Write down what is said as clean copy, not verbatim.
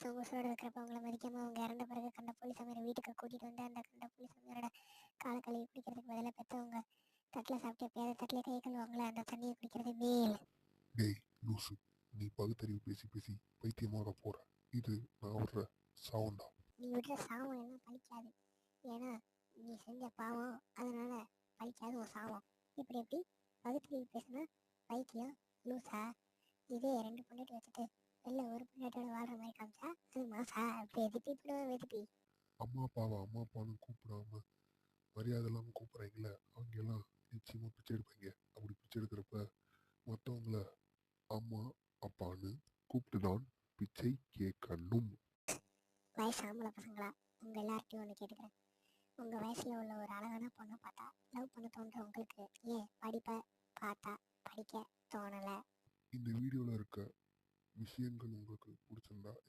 பெற்றவங்க உசுரோட இருக்கிறப்ப அவங்கள மதிக்காம அவங்க இறந்த பிறகு கண்ட புலி சமையல் வீட்டுக்கு கூட்டிட்டு வந்து அந்த கண்ட புலி சமையலோட காலை கழுவி குடிக்கிறதுக்கு பதிலாக பெற்றவங்க தட்டில் சாப்பிட்டு பேர தட்டிலே கை கழுவாங்களே அந்த தண்ணியை குடிக்கிறது மேல். டேய் லூசு, நீ பகுத்தறிவு பேசி பேசி பைத்தியமாக போற. இது நான் விடுற சவுண்டா? நீ விடுற சாபம் என்ன பழிக்காது. ஏன்னா நீ செஞ்ச பாவம், அதனால பழிக்காது ஒரு சாபம். இப்படி எப்படி பகுத்தறிவு பேசுனா பைத்தியம் லூசா? இதே 2 பொண்டாட்டி வச்சுட்டு வெளில ஒரு பொண்டாட்டியோட வாழ்ற மாதிரி காமிச்சா அது மாசா? அப்படி எதிர்ப்பி இப்படி எதிர்ப்பி. அம்மா அப்பாவை அம்மா அப்பான்னு கூப்பிடாம மரியாதை இல்லாமல் கூப்பிட்றாங்களே, அவங்க எல்லாம் நிச்சயமா பிச்சை எடுப்பாங்க. அப்படி பிச்சை எடுக்கிறப்ப மற்றவங்கள அம்மா அப்பான்னு கூப்பிட்டு தான் பிச்சை கேட்கணும். வயசு ஆம்பளை பசங்களா, உங்க எல்லார்ட்டையும் ஒன்று கேட்டுக்கிறேன். உங்க வயசுல உள்ள ஒரு அழகான பொண்ணை பார்த்தா லவ் பண்ண தோன்ற உங்களுக்கு ஏன் படிப்பை பார்த்தா படிக்க தோணலை? இந்த வீடியோவில் இருக்க விஷயங்கள் உங்களுக்கு பிடிச்சிருந்தா